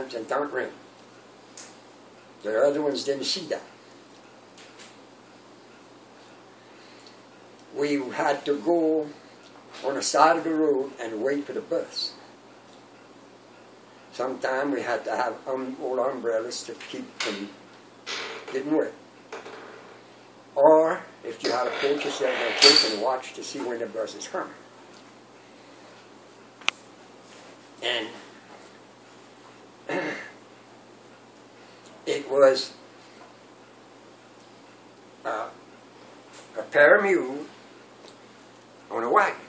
times and don't rain. The other ones didn't see that. We had to go on the side of the road and wait for the bus. Sometimes we had to have old umbrellas to keep from getting wet. Or if you had to put yourself in a case and watch to see when the bus is coming. And it was a pair of mules on a wagon.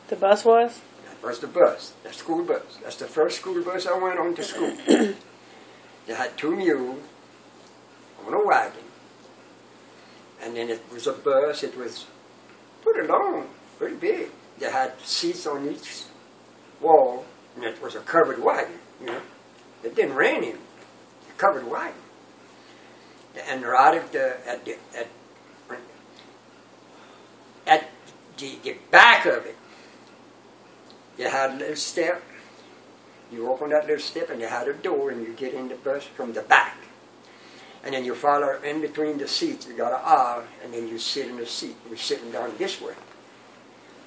The bus was? That was the bus, the school bus. That's the first school bus I went on to school. They had 2 mules on a wagon. And then it was a bus, it was pretty long, pretty big. They had seats on each wall, and it was a covered wagon, you know. It didn't rain in a covered wagon. And right at the back of it, you had a little step. You open that little step and you had a door and you get in the bus from the back. And then you follow in between the seats, you got an aisle, and then you sit in the seat. We're sitting down this way,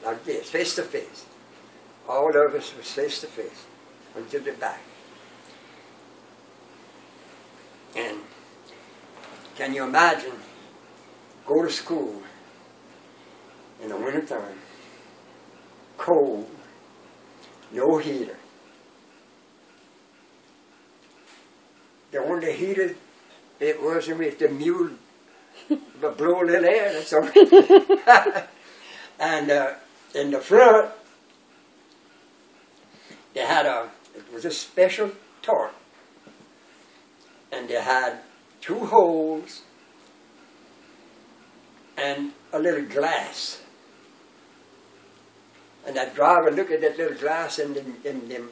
like this, face to face. All of us was face to face, until the back. And can you imagine, go to school in the wintertime, cold, no heater. The only heater it was if the mule would blow a little air, that's all. And in the front, they had it was a special torque. And they had 2 holes and a little glass. And that driver looked at that little glass and then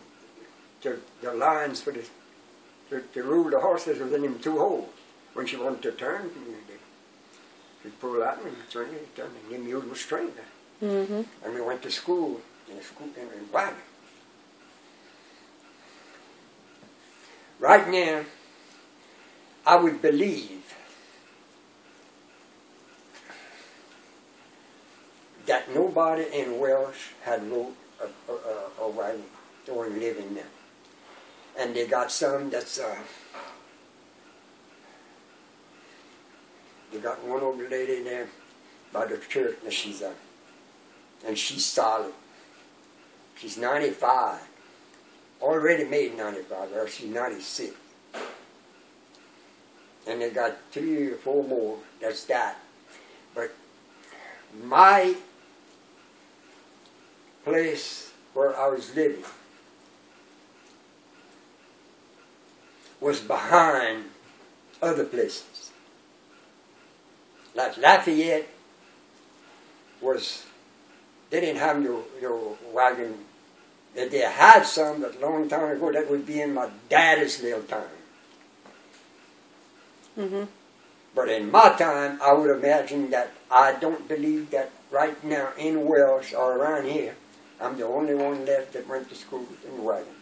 the lines for to rule the horses was in them 2 holes. When she wanted to turn, she'd pull out and turn, and the mule was straight. And we went to school in a wagon. Right now, I would believe that nobody in Welsh had rode a wagon or living there. And they got some that's, they got one old lady there by the church, and she's solid. She's 95, already made 95, or she's 96. And they got 3 or 4 more, that's that. But my place where I was living was behind other places. Like Lafayette was, they didn't have no wagon. They had some, but a long time ago, that would be in my daddy's little time. But in my time, I would imagine that I don't believe that right now in Welsh or around here, I'm the only one left that went to school in the wagon.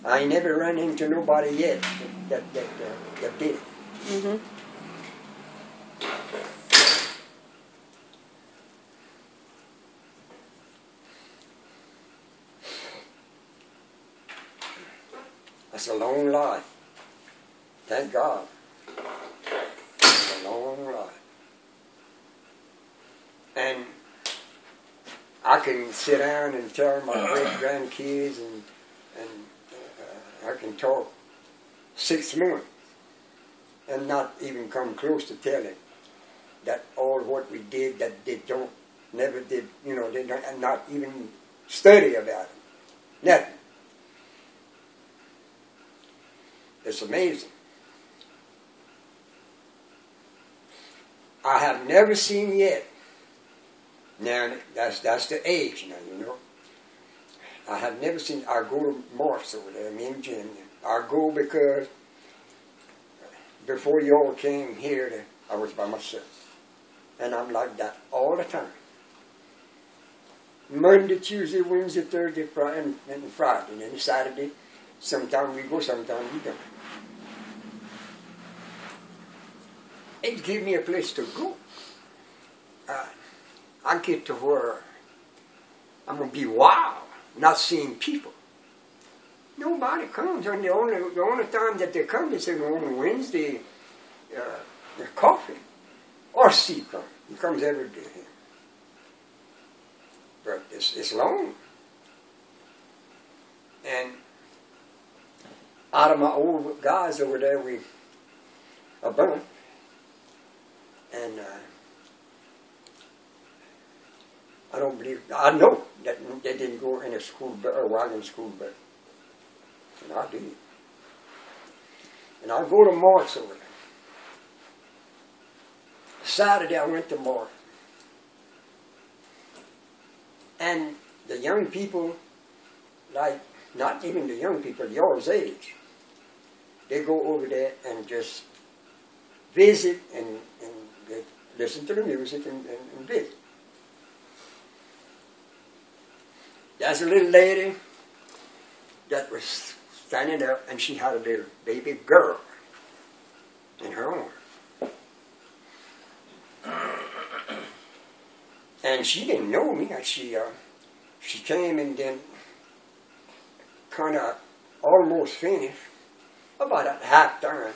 I ain't never run into nobody yet that did it. That's a long life. Thank God. It's a long life. And I can sit down and tell my great-grandkids and I can talk 6 months and not even come close to telling that all what we did that they never did, you know, they don't, and not even study about it. Nothing. It's amazing. I have never seen yet. Now, that's the age now, you know. I have never seen, I go to Morse over there, me and Jim. I go because before you all came here, I was by myself. And I'm like that all the time. Monday, Tuesday, Wednesday, Thursday, Friday, and Friday. And then Saturday, sometimes we go, sometimes we don't. It gives me a place to go. I get to where I'm going to be wild, not seeing people. Nobody comes. And the only time that they come is on Wednesday, coffee, or Steve comes. He comes every day. But it's long. And out of my old guys over there, we a bunch. And I don't believe, I know that they didn't go in a school or wagon school, but and I did. And I go to Mark's over there. Saturday I went to Mark. And the young people, like, not even the young people, yours age, they go over there and just visit and they listen to the music and visit. There's a little lady that was standing up and she had a little baby girl in her arms. And she didn't know me. She came and then kind of almost finished about at half time.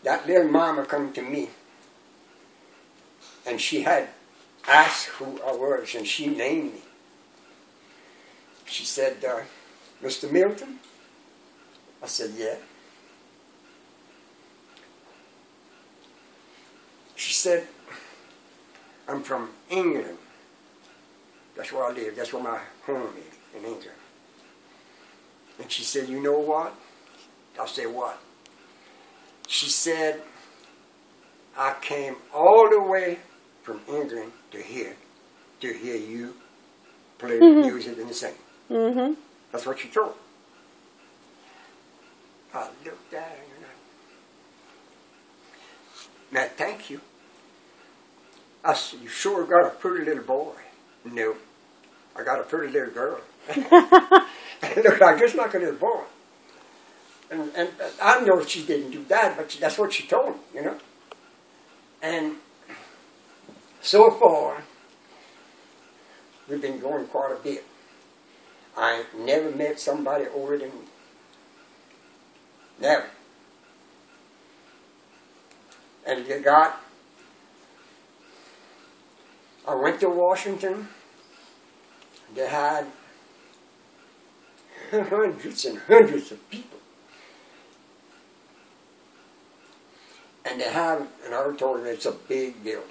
That little mama come to me, and she had asked who I was, and she named me. She said, Mr. Milton? I said, yeah. She said, I'm from England. That's where I live. That's where my home is, in England. And she said, you know what? I said, what? She said, I came all the way from England to hear you play music and sing. Mm-hmm. That's what she told me. I looked at her and now, thank you. I said, you sure got a pretty little boy? No, I got a pretty little girl. It looked like just like a little boy. And I know she didn't do that, but that's what she told me, you know. And so far, we've been going quite a bit. I never met somebody older than me. Never. And you got, I went to Washington. They had hundreds and hundreds of people. And they have an auditorium, it's a big building.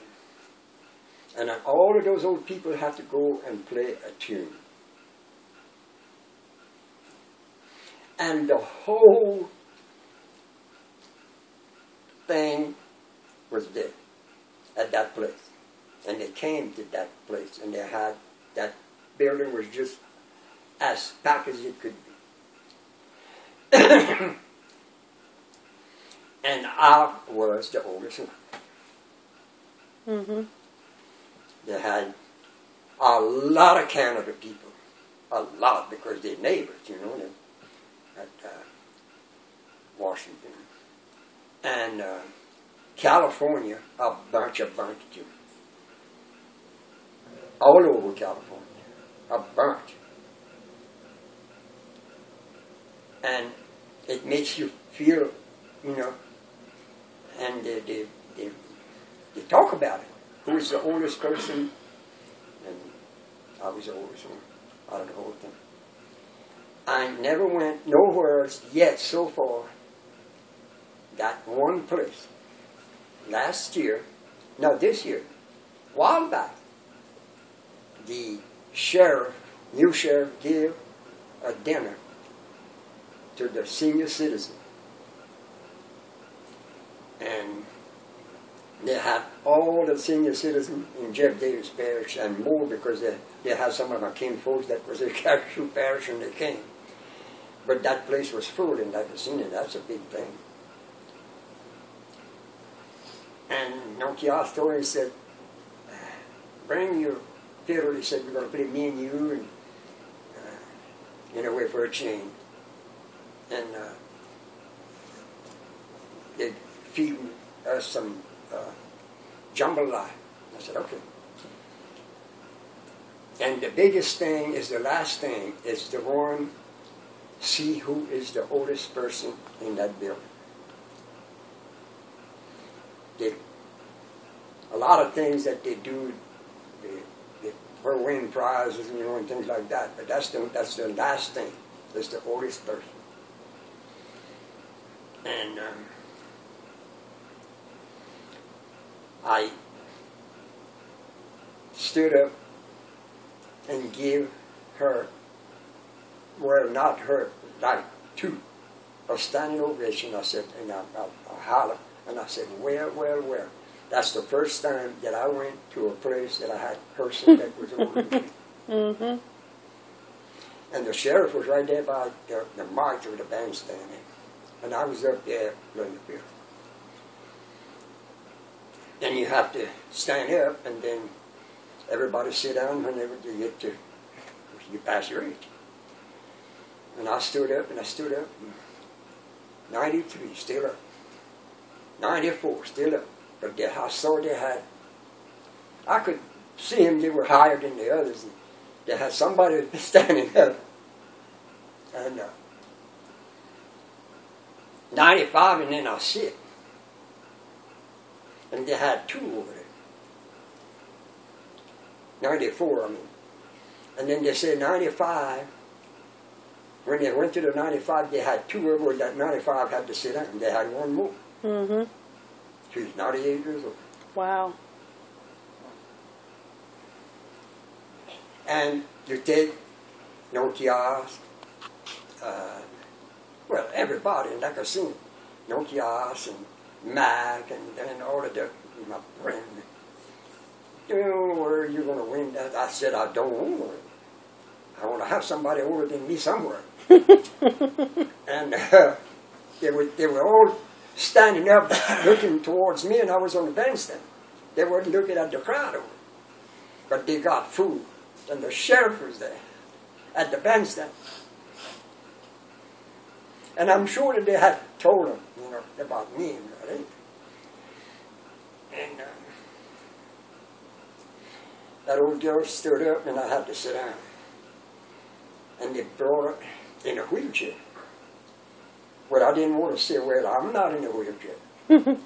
And all of those old people have to go and play a tune. And the whole thing was there at that place. And they came to that place and they had, that building was just as packed as it could be. And I was the oldest one. Mm-hmm. They had a lot of Canada people. A lot, because they're neighbors, you know, at Washington. And California, a bunch too. All over California, a bunch. And it makes you feel, you know, and they talk about it. Who's the oldest person? And I was the oldest one out of the whole thing. I never went nowhere yet so far. That one place. Last year, no, this year, a while back, the sheriff, new sheriff, gave a dinner to the senior citizen. And they had all the senior citizens in Jeff Davis Parish and more, because they had some of my kin folks that was in Cashew Parish and they came. But that place was full in that casino. That's a big thing. And Nokia told him, he said, bring your fiddle. He said, we're going to play me and you and away for a change. And they feed us some jambalaya. I said, okay. And the biggest thing is the last thing, is the one, see who is the oldest person in that building. A lot of things that they do, they win prizes, and things like that. But that's the last thing. That's the oldest person. And I stood up and gave her, well, not her, like two, a standing ovation. I said, and I hollered, and I said, well, well, well. That's the first time that I went to a place that I had a person that was older than me. Mm-hmm. And the sheriff was right there by the march of the bandstand. And I was up there playing the fiddle. Then you have to stand up, and then everybody sit down whenever you get to, you pass your age. And I stood up, and I stood up. 93, still up. 94, still up. But I saw they had, I could see them, they were higher than the others. And they had somebody standing up. And 95, and then I sit. And they had two over there. 94, I mean. And then they said 95. When they went to the 95, they had two over that 95 had to sit down, and they had one more. Mm-hmm. She was 98 years old. Wow. And you take Nokia's, well, everybody, and like I seen Nokia's and Mac and all of the, my friend. Don't worry, you're going to win that. I said, I don't want to win. I want to have somebody older than me somewhere. And they were all standing up, looking towards me, and I was on the bandstand. They weren't looking at the crowd over. But they got food, and the sheriff was there at the bandstand. And I'm sure that they had told him, about me, right? And that old girl stood up, and I had to sit down. And they brought her in a wheelchair. Well, I didn't want to say, well, I'm not in a wheelchair. And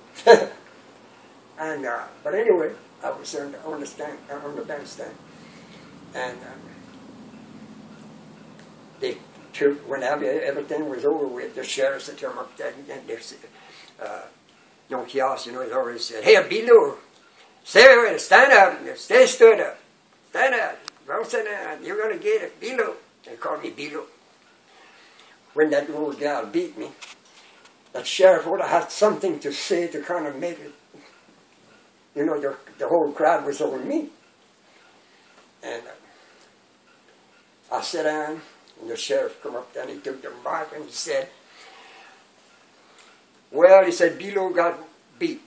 but anyway, I was on the bandstand, and they took, whenever everything was over with, the sheriff said to them up there, and they said, no kiosk, he always said, hey, below, stand up, stay stood up, stand up, don't sit down, you're going to get it, below. They called me below. When that old gal beat me, that sheriff would have had something to say to kind of make it, the whole crowd was on me. And I sat down, and the sheriff come up there, and he took the mic, and he said, well, he said, Below got beat.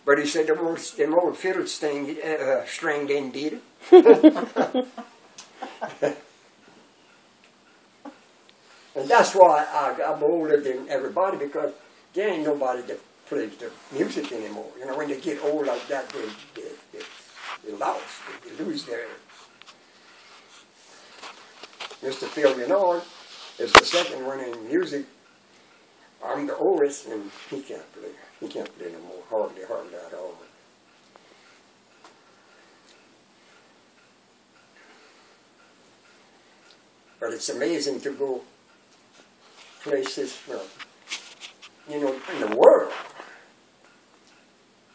But he said, them old fiddle string didn't beat it. And that's why I'm older than everybody, because there ain't nobody that plays the music anymore. When they get old like that, they lost. They lose their... Mr. Phil Menard is the second one in music. I'm the oldest, and he can't play. He can't play no more. Hardly at all. But it's amazing to go places, in the world,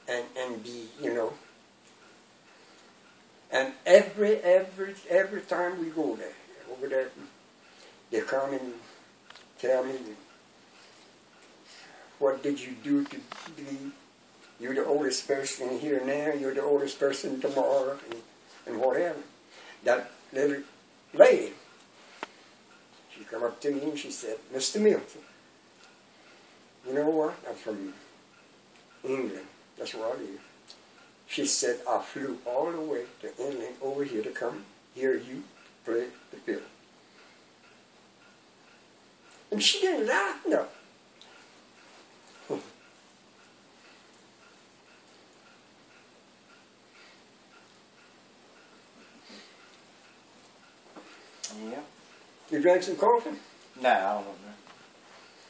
and be, and every time we go there, over there, they come and tell me, what did you do to be, you're the oldest person here and there, you're the oldest person tomorrow, and whatever. That little lady, she come up to me and she said, Mr. Milton, you know what? I'm from England. That's where I live. She said, I flew all the way to Inland over here to come hear you play the fiddle. And she didn't laugh, no. Yeah. You drank some coffee? No, I don't know.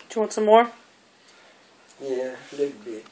Do you want some more? Yeah, a little bit.